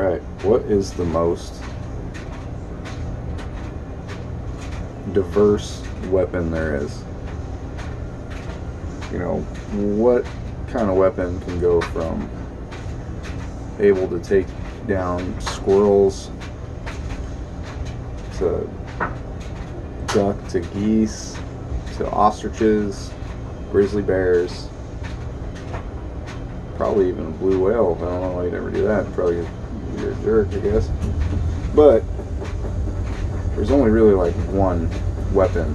right, what is the most diverse weapon there is? You know, what kind of weapon can go from able to take down squirrels to duck to geese to ostriches, grizzly bears, probably even a blue whale. I don't know why you'd ever do that. Probably you're a jerk, I guess. But there's only really like one weapon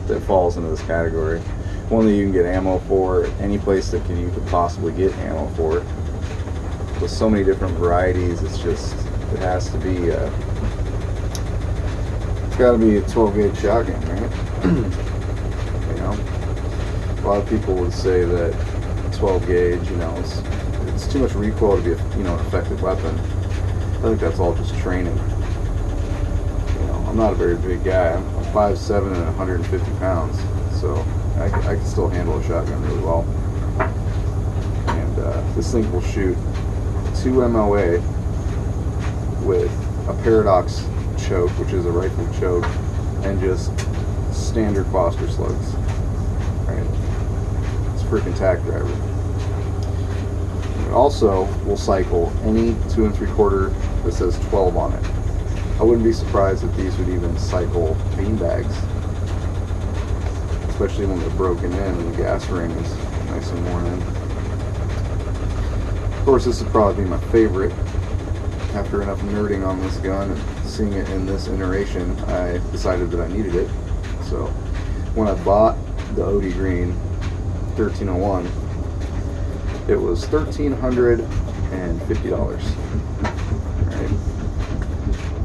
that falls into this category. One that you can get ammo for, any place that you could possibly get ammo for. With so many different varieties, it's just, it has to be, it's got to be a 12 gauge shotgun, right? You know, a lot of people would say that 12 gauge, you know, it's too much recoil to be a, you know, an effective weapon. I think that's all just training. You know, I'm not a very big guy. I'm 5'7" and 150 pounds, so I can still handle a shotgun really well. And this thing will shoot 2 MOA with a paradox choke, which is a rifle choke, and just standard Foster slugs. Right? It's a freaking tack driver. It also will cycle any 2 3/4 that says 12 on it. I wouldn't be surprised if these would even cycle beanbags, especially when they're broken in and the gas ring is nice and worn in. Of course, this would probably be my favorite. After enough nerding on this gun and seeing it in this iteration, I decided that I needed it. So when I bought the OD Green 1301, it was $1,350. Right?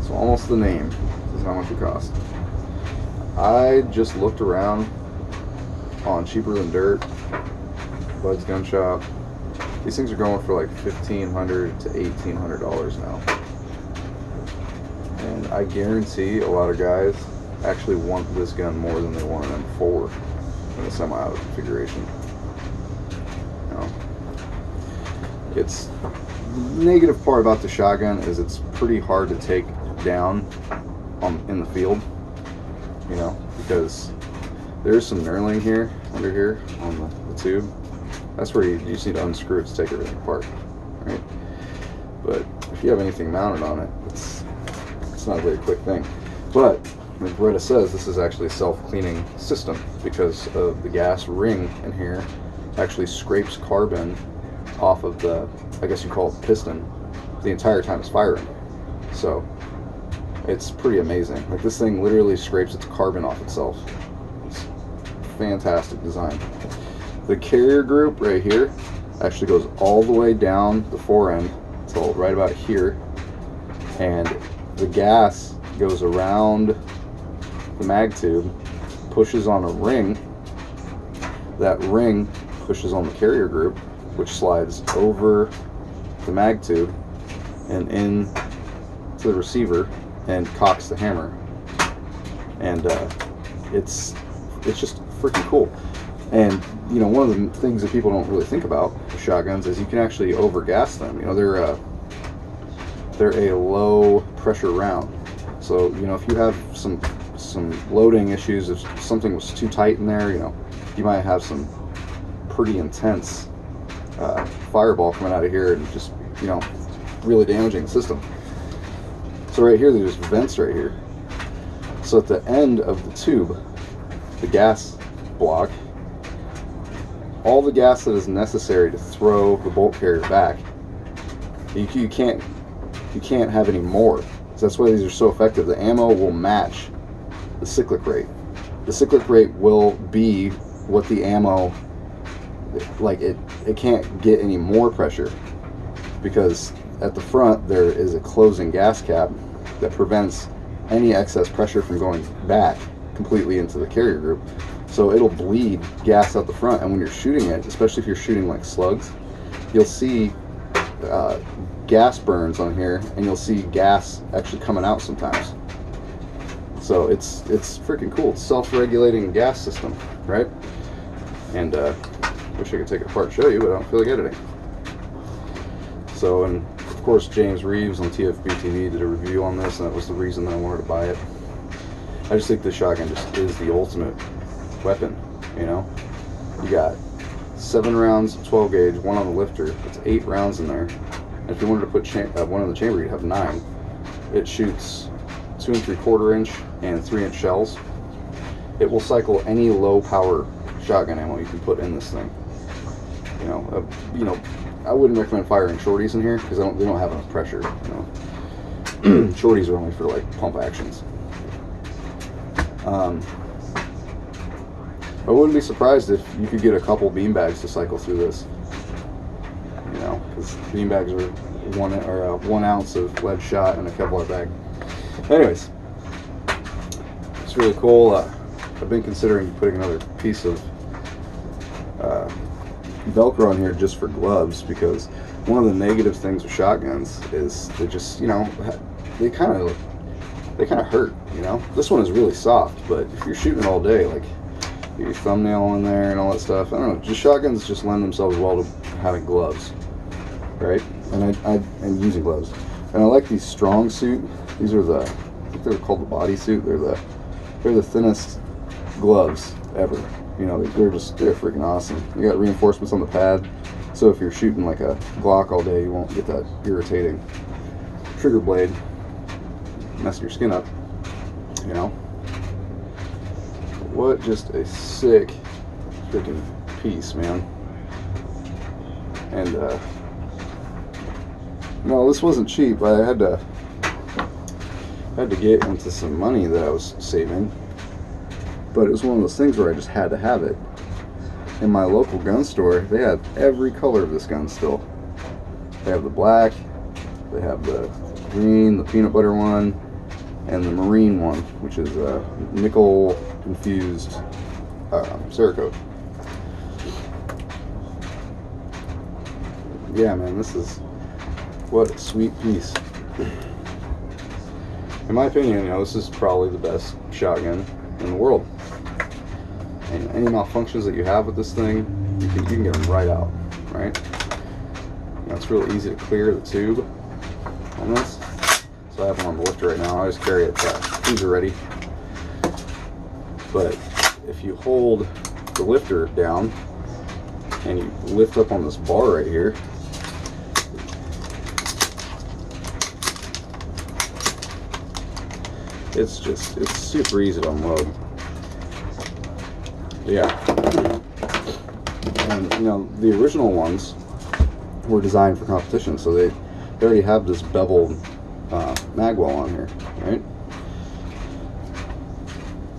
So almost the name is how much it cost. I just looked around on Cheaper Than Dirt, Bud's Gun Shop. These things are going for like $1,500 to $1,800 now. And I guarantee a lot of guys actually want this gun more than they wanted an M4 in a semi-auto configuration. You know, it's the negative part about the shotgun is it's pretty hard to take down in the field. You know, because there's some knurling here, under here on the tube. That's where you just need to unscrew it to take everything apart, right? But if you have anything mounted on it, it's not a very quick thing. But like Beretta says, this is actually a self-cleaning system because of the gas ring in here actually scrapes carbon off of the, I guess you call it the piston, the entire time it's firing. So it's pretty amazing. Like this thing literally scrapes its carbon off itself. It's fantastic design. The carrier group right here actually goes all the way down the fore end till right about here, and the gas goes around the mag tube, pushes on a ring. That ring pushes on the carrier group, which slides over the mag tube and in to the receiver and cocks the hammer. And it's just freaking cool. And you know, one of the things that people don't really think about with shotguns is you can actually overgas them. You know, they're a low pressure round. So you know, if you have some loading issues, if something was too tight in there, you know, you might have some pretty intense fireball coming out of here and just, you know, really damaging the system. So right here, there's vents right here. So at the end of the tube, the gas block, all the gas that is necessary to throw the bolt carrier back, you can't have any more. So that's why these are so effective. The ammo will match the cyclic rate. The cyclic rate will be what the ammo, like it can't get any more pressure, because at the front there is a closing gas cap that prevents any excess pressure from going back completely into the carrier group. So it'll bleed gas out the front, and when you're shooting it, especially if you're shooting like slugs, you'll see gas burns on here, and you'll see gas actually coming out sometimes. So it's freaking cool. It's self-regulating gas system, right? And wish I could take it apart and show you, but I don't feel like editing. So, and of course, James Reeves on TFB TV did a review on this, and that was the reason that I wanted to buy it. I just think this shotgun just is the ultimate weapon, you know? You got 7 rounds, 12 gauge, one on the lifter. It's 8 rounds in there. And if you wanted to put one in the chamber, you'd have 9. It shoots 2 3/4 inch and 3 inch shells. It will cycle any low power shotgun ammo you can put in this thing. You know, I wouldn't recommend firing shorties in here because they don't have enough pressure. You know, shorties are only for like pump actions. I wouldn't be surprised if you could get a couple beanbags to cycle through this. You know, because beanbags are 1 ounce of lead shot in a Kevlar bag. Anyways, it's really cool. I've been considering putting another piece of Velcro on here just for gloves, because one of the negative things with shotguns is they just, you know, they kind of hurt. You know, this one is really soft, but if you're shooting all day, like your thumbnail in there and all that stuff, I don't know, just shotguns just lend themselves well to having gloves, right? And using gloves. And I like these strong suit. These are I think they're called the body suit. They're the thinnest gloves ever. You know, they're freaking awesome. You got reinforcements on the pad, so if you're shooting like a Glock all day, you won't get that irritating trigger blade messing your skin up. You know, what just a sick freaking piece, man. And no, this wasn't cheap. I had to get into some money that I was saving. But it was one of those things where I just had to have it. In my local gun store, they had every color of this gun still. They have the black, they have the green, the peanut butter one, and the marine one, which is nickel infused Cerakote. Yeah, man, what a sweet piece. In my opinion, you know, this is probably the best shotgun in the world. And any malfunctions that you have with this thing, you can get them right out, right? You know, it's really easy to clear the tube on this. So I have one on the lifter right now. I just carry it freezer ready. But if you hold the lifter down and you lift up on this bar right here, it's super easy to unload. Yeah. And you know, the original ones were designed for competition, so they already have this beveled mag well on here, right?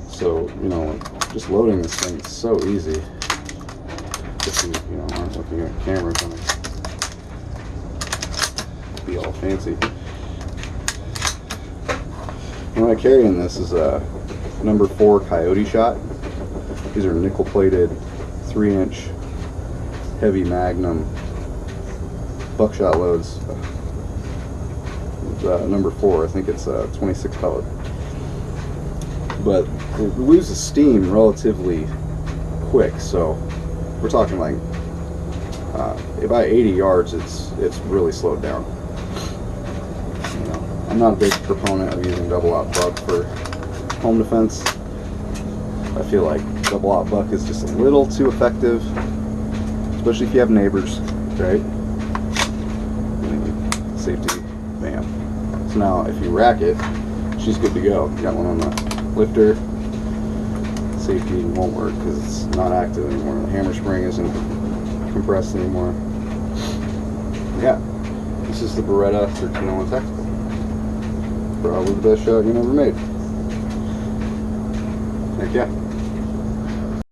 So, you know, just loading this thing is so easy. If you know, aren't looking at the camera, it's gonna be all fancy. And what I carry in this is a number 4 Coyote shot. These are nickel plated 3-inch heavy Magnum buckshot loads. Number 4, I think it's 26 pellet. But it loses steam relatively quick, so we're talking like by 80 yards, it's really slowed down. You know, I'm not a big proponent of using double-aught buck for home defense. I feel like double-aught buck is just a little too effective, especially if you have neighbors, right? Safety, bam. So now if you rack it, she's good to go. You got one on the lifter, safety won't work because it's not active anymore. The hammer spring isn't compressed anymore. Yeah, this is the Beretta 1301 Tactical. Probably the best shotgun ever made. Heck yeah.